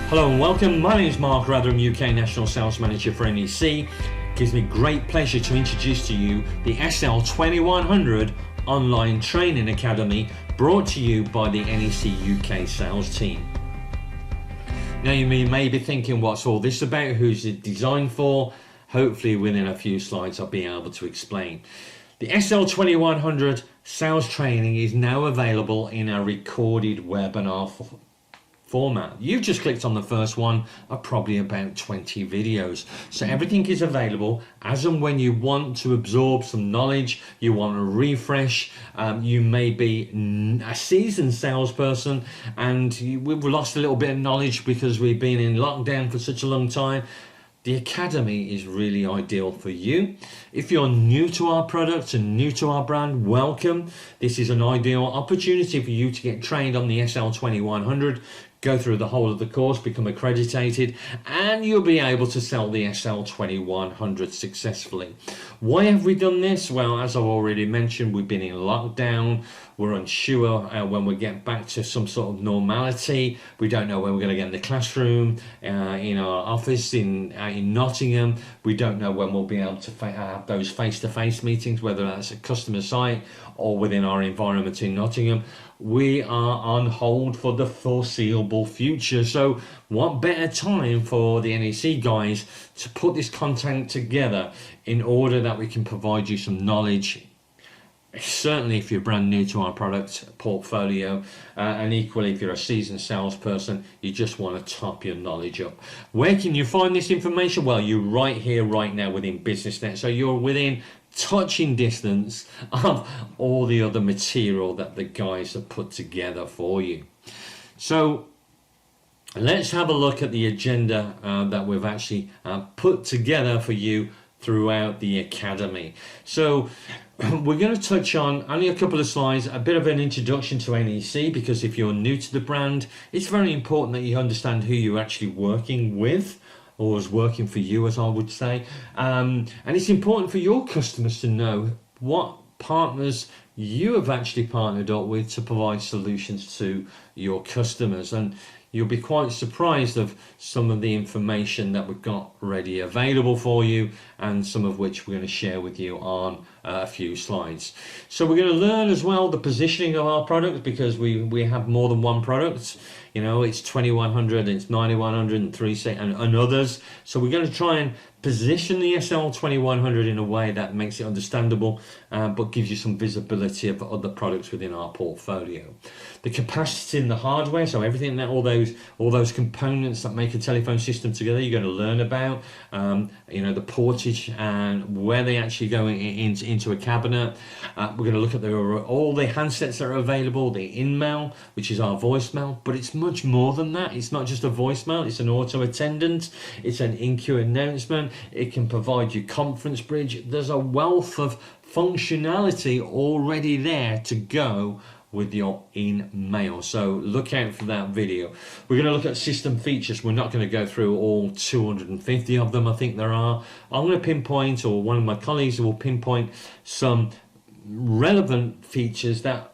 Hello and welcome. My name is Mark Rotherham, UK National Sales Manager for NEC. It gives me great pleasure to introduce to you the SL2100 Online Training Academy, brought to you by the NEC UK sales team. Now you may be thinking, what's all this about? Who's it designed for? Hopefully within a few slides I'll be able to explain. The SL2100 sales training is now available in a recorded webinar format. You've just clicked on the first one of probably about 20 videos. So everything is available as and when you want to absorb some knowledge, you want to refresh, you may be a seasoned salesperson and we've lost a little bit of knowledge because we've been in lockdown for such a long time. The Academy is really ideal for you. If you're new to our product and new to our brand, welcome. This is an ideal opportunity for you to get trained on the SL2100, go through the whole of the course, become accredited, and you'll be able to sell the SL2100 successfully. Why have we done this? Well, as I've already mentioned, we've been in lockdown. We're unsure when we get back to some sort of normality. We don't know when we're going to get in the classroom, in our office in Nottingham. We don't know when we'll be able to have those face-to-face meetings, whether that's at customer site or within our environment in Nottingham. We are on hold for the foreseeable future. So what better time for the NEC guys to put this content together in order that we can provide you some knowledge. Certainly if you're brand new to our product portfolio, and equally if you're a seasoned salesperson, you just want to top your knowledge up. Where can you find this information? Well, you're right here, right now within BusinessNet. So you're within touching distance of all the other material that the guys have put together for you. So let's have a look at the agenda that we've actually put together for you throughout the Academy. So we're going to touch on only a couple of slides, a bit of an introduction to NEC, because if you're new to the brand, it's very important that you understand who you're actually working with, or is working for you, as I would say. And it's important for your customers to know what partners you have actually partnered up with to provide solutions to your customers. And you'll be quite surprised of some of the information that we've got ready available for you, and some of which we're going to share with you on a few slides. So we're going to learn as well the positioning of our product, because we have more than one product. You know, it's 2100, it's 9100 and 3 and others. So we're going to try and position the SL2100 in a way that makes it understandable, but gives you some visibility of other products within our portfolio. The capacity in the hardware, so everything that all those components that make a telephone system together, you're going to learn about. You know, the portage and where they actually go into a cabinet. We're going to look at all the handsets that are available, the InMail, which is our voicemail, but it's much more than that. It's not just a voicemail, it's an auto attendant, it's an in-queue announcement, it can provide you conference bridge. There's a wealth of functionality already there to go with your InMail. So look out for that video. We're going to look at system features. We're not going to go through all 250 of them, I think there are. I'm going to pinpoint, or one of my colleagues will pinpoint, some relevant features that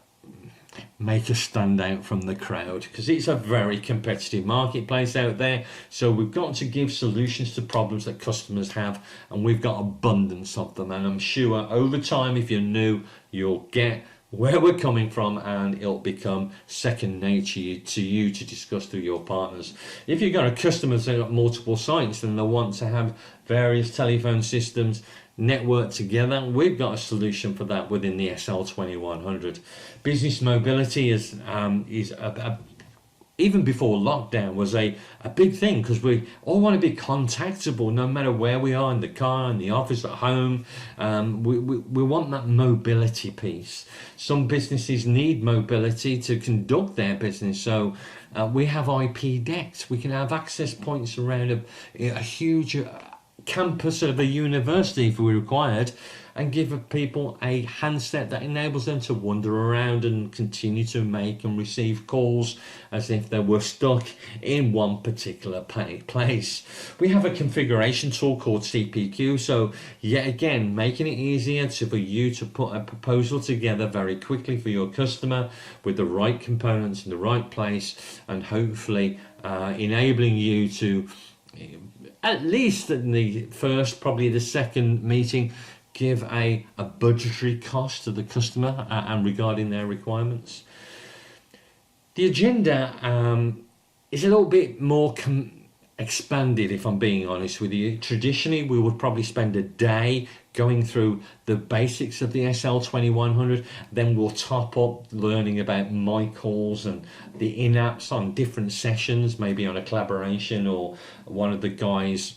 make us stand out from the crowd, because it's a very competitive marketplace out there. So we've got to give solutions to problems that customers have, and we've got abundance of them. And I'm sure over time, if you're new, you'll get where we're coming from, and it'll become second nature to you to discuss through your partners. If you've got a customer that's got multiple sites and they want to have various telephone systems networked together, we've got a solution for that within the SL2100. Business mobility is even before lockdown was a big thing, because we all want to be contactable no matter where we are, in the car, in the office, at home. We want that mobility piece. Some businesses need mobility to conduct their business, so we have IP decks. We can have access points around a huge campus of a university if we required, and give people a handset that enables them to wander around and continue to make and receive calls as if they were stuck in one particular place. We have a configuration tool called CPQ, so yet again making it easier for you to put a proposal together very quickly for your customer with the right components in the right place, and hopefully enabling you to, at least in the first, probably the second meeting, give a budgetary cost to the customer and regarding their requirements. The agenda is a little bit more expanded, if I'm being honest with you. Traditionally, we would probably spend a day going through the basics of the SL2100, then we'll top up learning about MyCalls and the InApps on different sessions, maybe on a collaboration, or one of the guys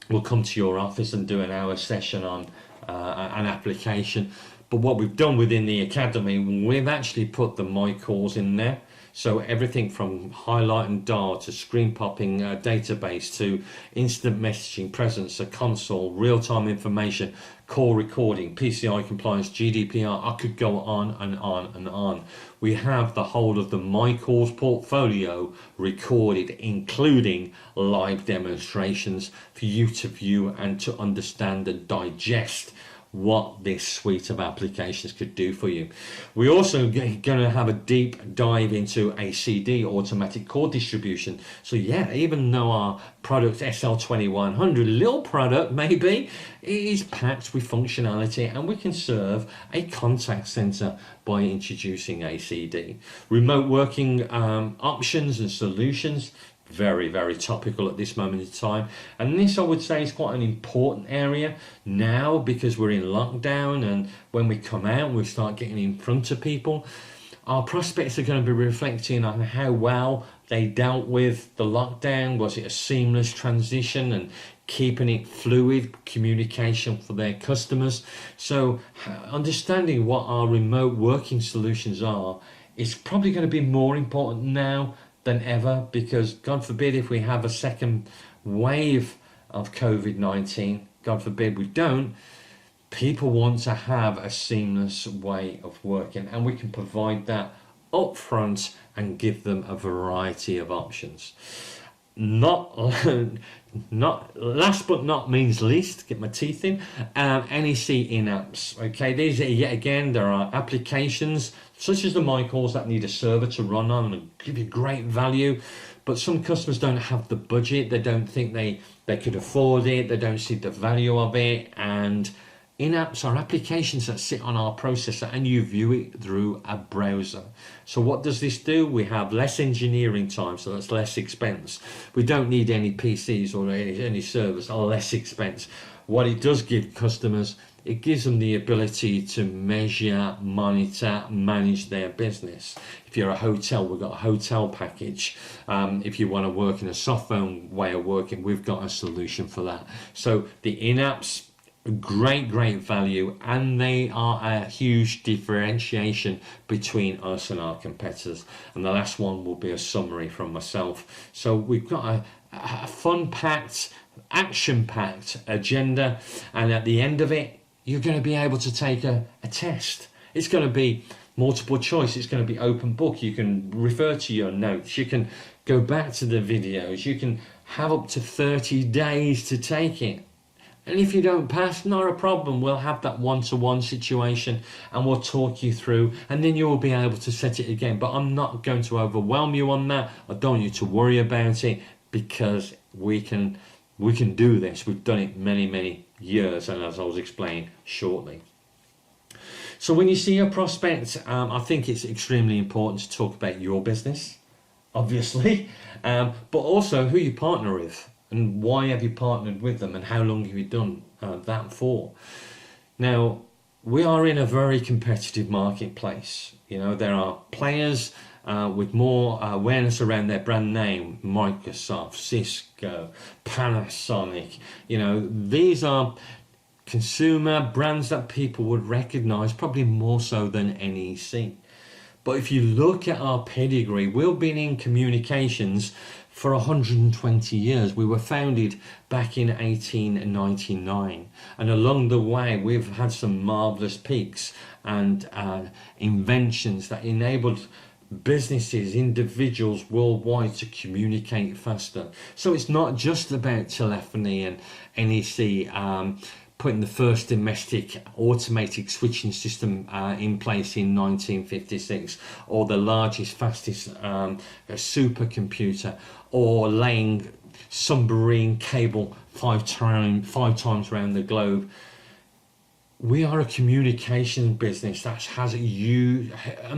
will come to your office and do an hour session on an application. But what we've done within the academy, we've actually put the MyCalls in there. So everything from highlight and dial to screen popping database to instant messaging, presence, a console, real-time information, call recording, PCI compliance, GDPR, I could go on and on and on. We have the whole of the MyCalls portfolio recorded, including live demonstrations for you to view and to understand and digest what this suite of applications could do for you. We're also going to have a deep dive into ACD, automatic call distribution. So yeah, even though our product SL2100, little product maybe, it is packed with functionality, and we can serve a contact center by introducing ACD. Remote working options and solutions, very, very topical at this moment in time. And this, I would say, is quite an important area now, because we're in lockdown, and when we come out we start getting in front of people, our prospects are going to be reflecting on how well they dealt with the lockdown. Was it a seamless transition and keeping it fluid communication for their customers? So understanding what our remote working solutions are is probably going to be more important now than ever, because God forbid if we have a second wave of COVID-19, God forbid we don't, people want to have a seamless way of working, and we can provide that up front and give them a variety of options. Not last but not means least, get my teeth in, NEC InApps. Okay, these are, yet again, there are applications such as the MyCalls that need a server to run on and give you great value, but some customers don't have the budget, they don't think they could afford it, they don't see the value of it. And InApps are applications that sit on our processor and you view it through a browser. So what does this do? We have less engineering time, so that's less expense. We don't need any PCs or any servers, or less expense. What it does give customers, it gives them the ability to measure, monitor, manage their business. If you're a hotel, we've got a hotel package. If you want to work in a soft phone way of working, we've got a solution for that. So the InApps, great value, and they are a huge differentiation between us and our competitors. And the last one will be a summary from myself. So we've got a fun-packed, action-packed agenda, and at the end of it you're going to be able to take a test. It's going to be multiple choice, it's going to be open book, you can refer to your notes, you can go back to the videos, you can have up to 30 days to take it. And if you don't pass, not a problem, we'll have that one-to-one situation and we'll talk you through, and then you will be able to set it again. But I'm not going to overwhelm you on that. I don't want you to worry about it, because we can do this. We've done it many years, and as I was explaining shortly. So when you see a prospect, I think it's extremely important to talk about your business, obviously, but also who you partner with. And why have you partnered with them, and how long have you done that for? Now, we are in a very competitive marketplace. You know, there are players with more awareness around their brand name, Microsoft, Cisco, Panasonic. You know, these are consumer brands that people would recognize, probably more so than NEC. But if you look at our pedigree, we've been in communications for 120 years. We were founded back in 1899, and along the way we've had some marvelous peaks and inventions that enabled businesses, individuals worldwide to communicate faster. So it's not just about telephony and NEC putting the first domestic automated switching system in place in 1956, or the largest, fastest supercomputer, or laying submarine cable five times around the globe. We are a communication business that has a humongous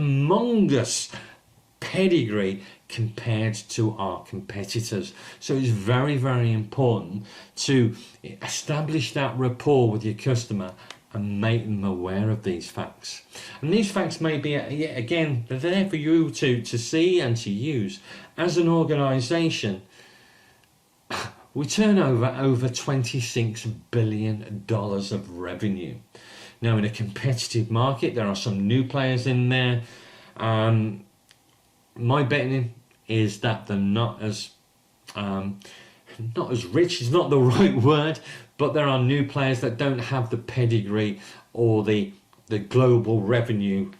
pedigree compared to our competitors. So it's very, very important to establish that rapport with your customer and make them aware of these facts. And these facts may be, again, they're there for you to see and to use. As an organisation, we turn over $26 billion of revenue. Now, in a competitive market, there are some new players in there. My betting is that they're not as rich is not the right word, but there are new players that don't have the pedigree or the global revenue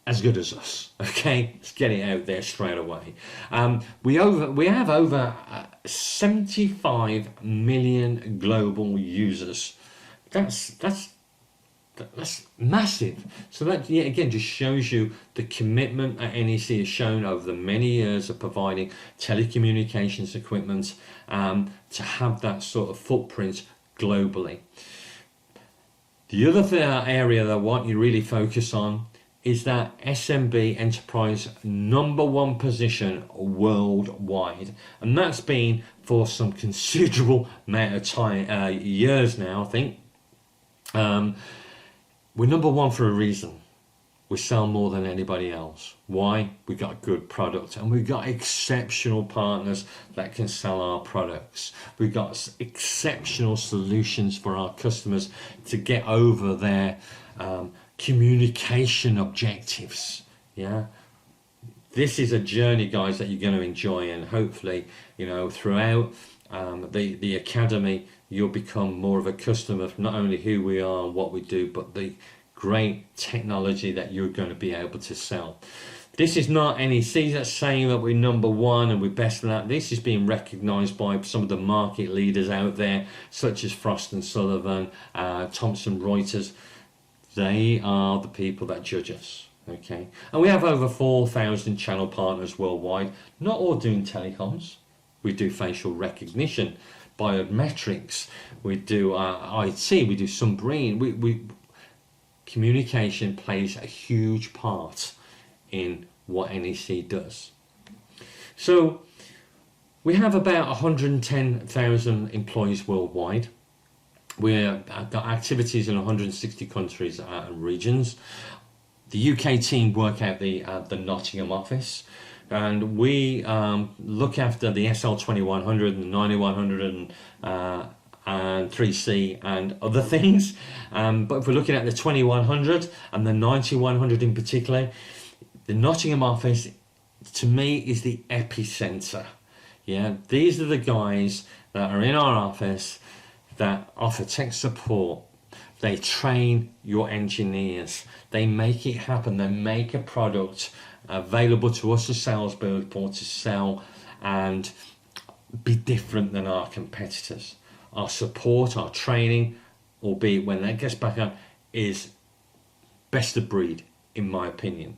as good as us. Okay, let's get it out there straight away. We have over 75 million global users. That's massive. So that, yeah, again, just shows you the commitment that NEC has shown over the many years of providing telecommunications equipment to have that sort of footprint globally. The other area that I want you to really focus on is that SMB enterprise #1 position worldwide, and that's been for some considerable amount of time, years now, I think. We're #1 for a reason. We sell more than anybody else. Why? We got a good product, and we've got exceptional partners that can sell our products. We've got exceptional solutions for our customers to get over their communication objectives. Yeah, this is a journey, guys, that you're going to enjoy, and hopefully, you know, throughout the academy, you'll become more of a customer of not only who we are and what we do, but the great technology that you're going to be able to sell. This is not NEC that's saying that we're #1 and we're best in that. This is being recognised by some of the market leaders out there, such as Frost & Sullivan, Thomson Reuters. They are the people that judge us. Okay, and we have over 4,000 channel partners worldwide. Not all doing telecoms. We do facial recognition, biometrics, we do IT, we do submarine. Communication plays a huge part in what NEC does. So we have about 110,000 employees worldwide. We've got activities in 160 countries and regions. The UK team work out the Nottingham office, and we look after the SL2100 and the 9100 and 3C and other things. But if we're looking at the 2100 and the 9100 in particular, the Nottingham office, to me, is the epicenter. Yeah, these are the guys that are in our office that offer tech support. They train your engineers. They make it happen. They make a product available to us as salespeople to sell and be different than our competitors. Our support, our training, albeit when that gets back up, is best of breed, in my opinion.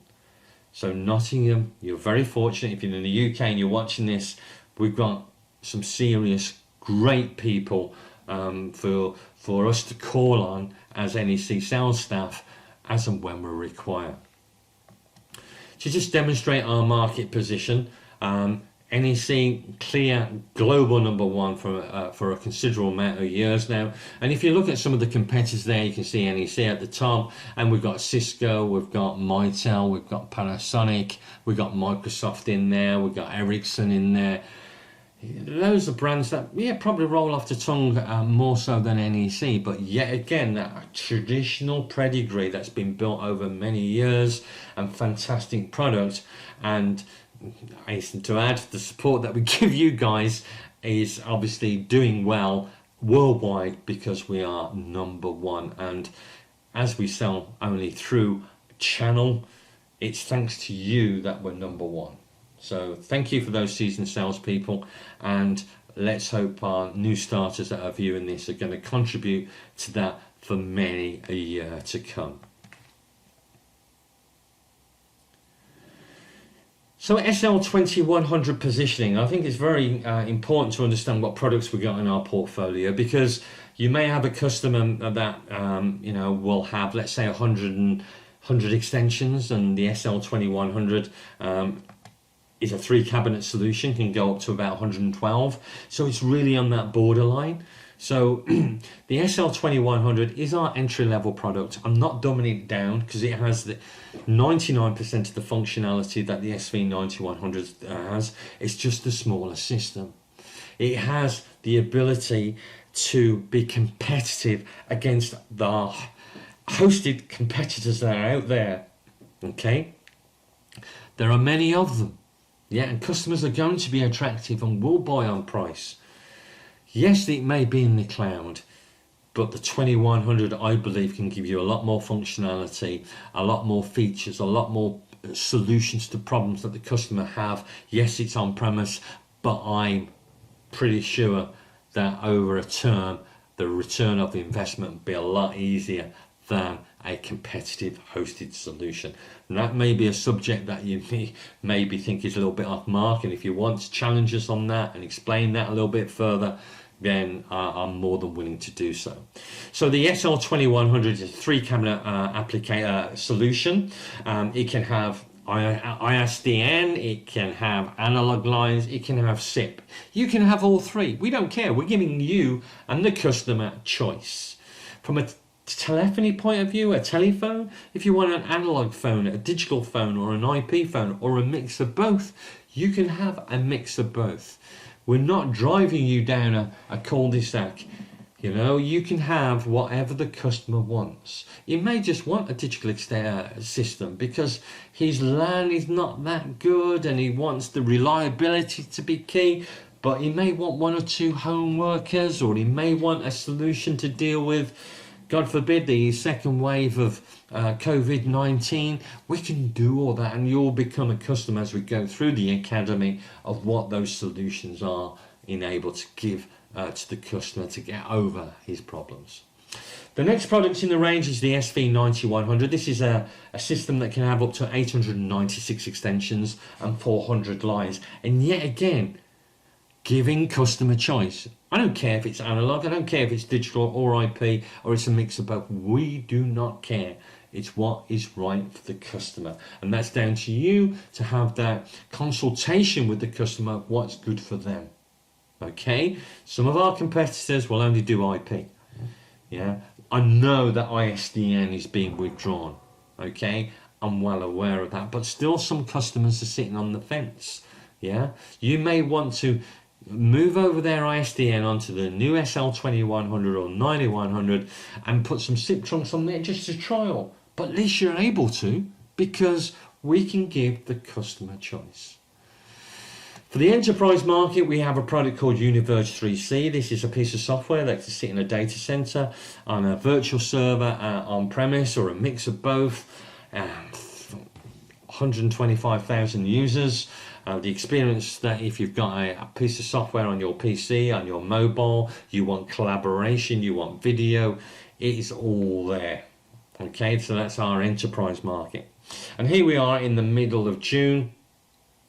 So Nottingham, you're very fortunate. If you're in the UK and you're watching this, we've got some serious, great people for us to call on as NEC sales staff as and when we're required. To just demonstrate our market position, NEC clear global #1 for a considerable amount of years now. And if you look at some of the competitors there, you can see NEC at the top, and we've got Cisco, we've got Mitel, we've got Panasonic, we've got Microsoft in there, we've got Ericsson in there. Those are brands that, yeah, probably roll off the tongue more so than NEC, but yet again, that traditional pedigree that's been built over many years and fantastic product, and I hasten to add, the support that we give you guys is obviously doing well worldwide because we are #1, and as we sell only through channel, it's thanks to you that we're #1. So thank you for those seasoned salespeople, and let's hope our new starters that are viewing this are going to contribute to that for many a year to come. So SL2100 positioning, I think it's very important to understand what products we got in our portfolio, because you may have a customer that you know, will have, let's say, 100 extensions, and the SL2100 is a 3 cabinet solution, can go up to about 112. So it's really on that borderline. So the SL2100 is our entry-level product. I'm not dumbing it down because it has the 99% of the functionality that the SV9100 has. It's just a smaller system. It has the ability to be competitive against the hosted competitors that are out there. Okay, there are many of them. Yeah, and customers are going to be attractive and will buy on price. Yes, it may be in the cloud, but the 2100, I believe, can give you a lot more functionality, a lot more features, a lot more solutions to problems that the customer have. Yes, it's on premise, but I'm pretty sure that over a term, the return of the investment will be a lot easier than a competitive hosted solution. And that may be a subject that you maybe think is a little bit off mark, and if you want to challenge us on that and explain that a little bit further, then I'm more than willing to do so. So the SL2100 is a 3 cabinet solution. It can have ISDN, it can have analog lines, it can have SIP. You can have all 3. We don't care. We're giving you and the customer choice. From a telephony point of view, a telephone, if you want an analog phone, a digital phone, or an IP phone, or a mix of both, you can have a mix of both. We're not driving you down a cul-de-sac. You know, you can have whatever the customer wants. You may just want a digital system because his LAN is not that good and he wants the reliability to be key, but he may want 1 or 2 home workers, or he may want a solution to deal with, God forbid, the second wave of COVID-19. We can do all that, and you'll become a customer as we go through the academy of what those solutions are enabled to give to the customer to get over his problems. The next product in the range is the SV9100. This is a system that can have up to 896 extensions and 400 lines, and yet again, giving customer choice. I don't care if it's analog, I don't care if it's digital or IP, or it's a mix of both. We do not care. It's what is right for the customer. And that's down to you to have that consultation with the customer, what's good for them. Okay? Some of our competitors will only do IP. Yeah? I know that ISDN is being withdrawn. Okay? I'm well aware of that. But still some customers are sitting on the fence. Yeah? You may want to move over their ISDN onto the new SL2100 or 9100 and put some SIP trunks on there just to trial. But at least you're able to, because we can give the customer choice. For the enterprise market, we have a product called UNIVERGE 3C. This is a piece of software that can sit in a data center, on a virtual server, on premise, or a mix of both. 125,000 users. The experience that if you've got a piece of software on your PC, on your mobile, you want collaboration, you want video, it is all there. Okay, so that's our enterprise market. And here we are in the middle of June.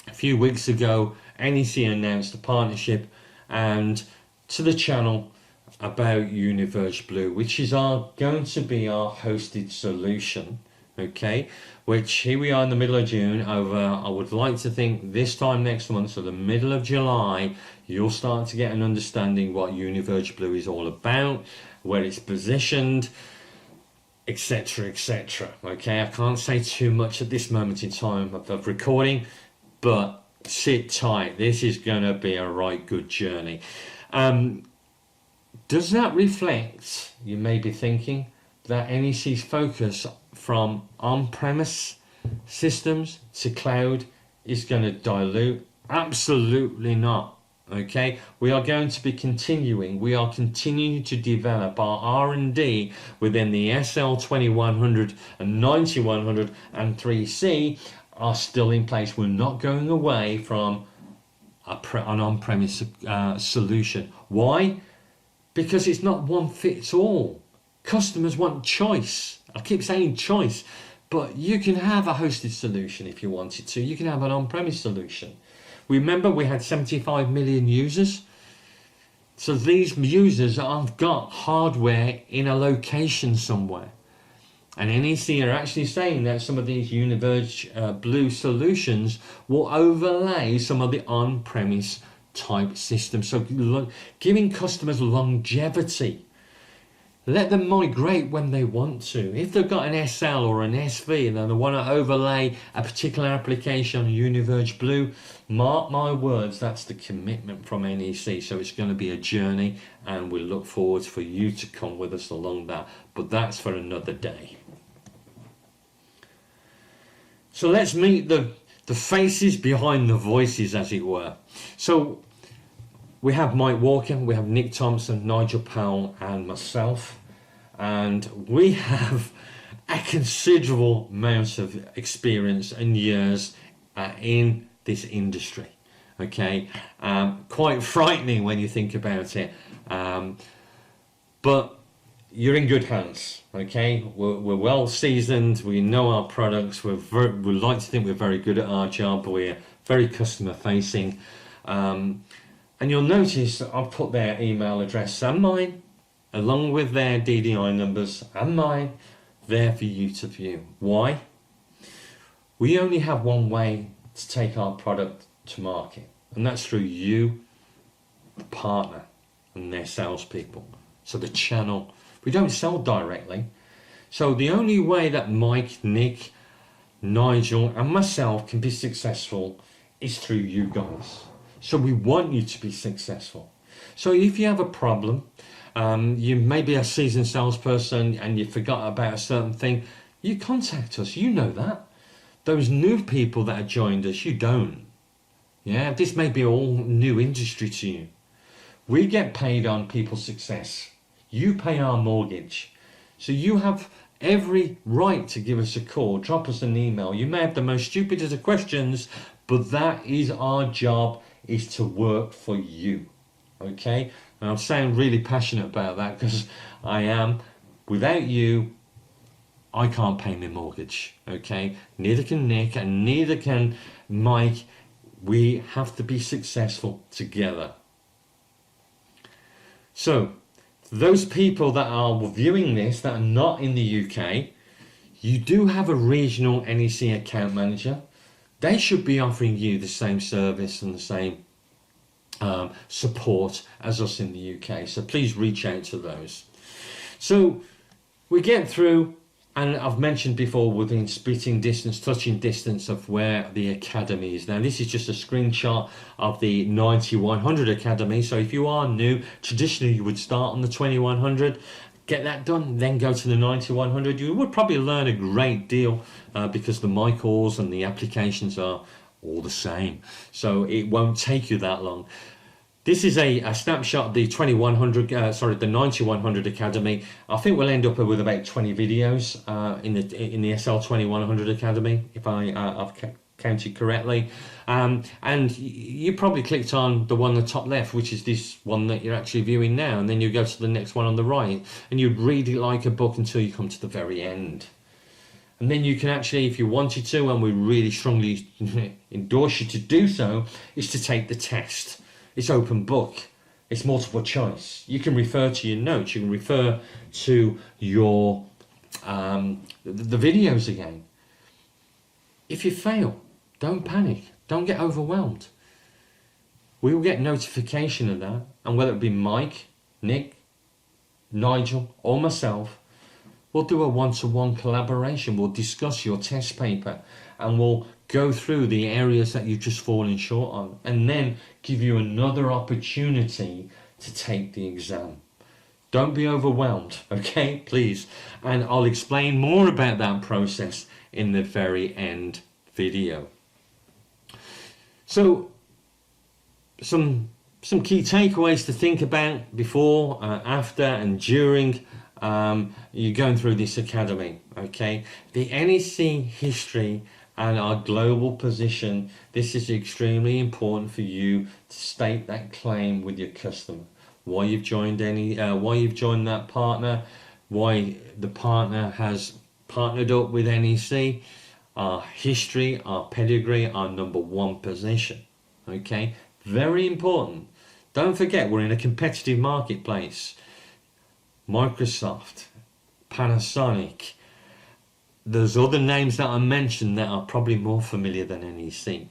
A few weeks ago, NEC announced a partnership and to the channel about UNIVERGE Blue, which is going to be our hosted solution. Okay, which here we are in the middle of June. I would like to think this time next month, so the middle of July, you'll start to get an understanding what UNIVERGE Blue is all about, where it's positioned, etc, etc. Okay, I can't say too much at this moment in time of recording, but sit tight. This is going to be a right good journey. Does that reflect, you may be thinking, that NEC's focus from on-premise systems to cloud is going to dilute. Absolutely not. Okay, we are going to be continuing. We are continuing to develop our R&D within the SL2100 and 9100 and 3C are still in place. We're not going away from an on-premise solution. Why? Because it's not one fits all. Customers want choice. I keep saying choice, but you can have a hosted solution if you wanted to. You can have an on-premise solution. Remember, we had 75 million users. So these users have got hardware in a location somewhere. And NEC are actually saying that some of these UNIVERGE Blue solutions will overlay some of the on-premise type systems. So giving customers longevity. Let them migrate when they want to. If they've got an SL or an SV and they want to overlay a particular application on UNIVERGE Blue, mark my words, that's the commitment from NEC. So it's going to be a journey, and we look forward for you to come with us along that. But that's for another day. So let's meet the faces behind the voices, as it were. So we have Mike Walker, we have Nick Thompson, Nigel Powell and myself, and we have a considerable amount of experience and years in this industry. Okay, quite frightening when you think about it, but you're in good hands. Okay, we're well seasoned, we know our products, we like to think we're very good at our job, but we're very customer facing. And you'll notice that I've put their email address and mine, along with their DDI numbers and mine, there for you to view. Why? We only have one way to take our product to market, and that's through you, the partner, and their salespeople. So the channel, we don't sell directly. So the only way that Mike, Nick, Nigel, and myself can be successful is through you guys. So we want you to be successful. So if you have a problem, you may be a seasoned salesperson and you forgot about a certain thing, you contact us. You know that. Those new people that have joined us, you don't. Yeah, this may be all new industry to you. We get paid on people's success. You pay our mortgage. So you have every right to give us a call, drop us an email. You may have the most stupidest of questions, but that is our job, is to work for you. Okay, and I'm saying really passionate about that because I am. Without you, I can't pay my mortgage. Okay, neither can Nick and neither can Mike. We have to be successful together. So those people that are viewing this that are not in the UK, you do have a regional NEC account manager. They should be offering you the same service and the same support as us in the UK. So please reach out to those. So we get through, and I've mentioned before within spitting distance, touching distance of where the academy is. Now this is just a screenshot of the 9100 academy. So if you are new, traditionally you would start on the 2100. Get that done, then go to the 9100. You would probably learn a great deal because the MyCalls and the applications are all the same. So it won't take you that long. This is a snapshot of the the 9100 Academy. I think we'll end up with about 20 videos in the SL2100 Academy, if I've counted correctly. And you probably clicked on the one on the top left, which is this one that you're actually viewing now, and then you go to the next one on the right, and you read it like a book until you come to the very end. And then you can actually, if you wanted to, and we really strongly endorse you to do so, is to take the test. It's open book. It's multiple choice. You can refer to your notes. You can refer to your the videos again. If you fail, don't panic. Don't get overwhelmed. We will get notification of that, and whether it be Mike, Nick, Nigel, or myself, we'll do a one-to-one collaboration. We'll discuss your test paper, and we'll go through the areas that you've just fallen short on, and then give you another opportunity to take the exam. Don't be overwhelmed, okay, please. And I'll explain more about that process in the very end video. So some key takeaways to think about before, after and during you're going through this academy. Okay, the NEC history and our global position, this is extremely important for you to state that claim with your customer. Why you've joined why you've joined that partner, why the partner has partnered up with NEC, our history, our pedigree, our #1 position. Okay, very important. Don't forget, we're in a competitive marketplace. Microsoft, Panasonic, there's other names that I mentioned that are probably more familiar than NEC.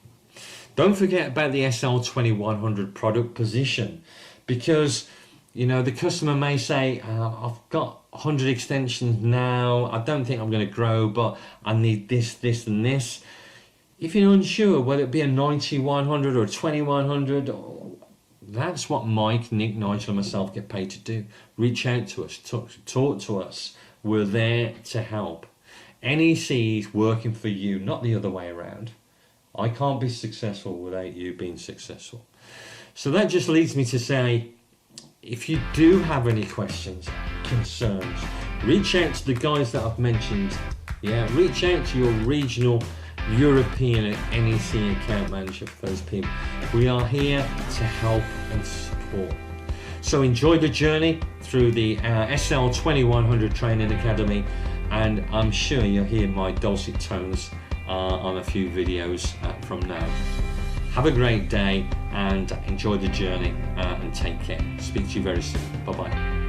Don't forget about the SL2100 product position, because the customer may say, I've got 100 extensions now, I don't think I'm going to grow, but I need this, this and this. If you're unsure whether it be a 9100 or a 2100, that's what Mike, Nick, Nigel and myself get paid to do. Reach out to us, talk to us. We're there to help. NEC is working for you, not the other way around. I can't be successful without you being successful. So that just leads me to say, if you do have any questions, concerns, reach out to the guys that I've mentioned. Yeah, reach out to your regional European NEC account manager for those people. We are here to help and support. So enjoy the journey through the SL2100 Training Academy, and I'm sure you'll hear my dulcet tones on a few videos from now. Have a great day and enjoy the journey and take care. Speak to you very soon. Bye bye.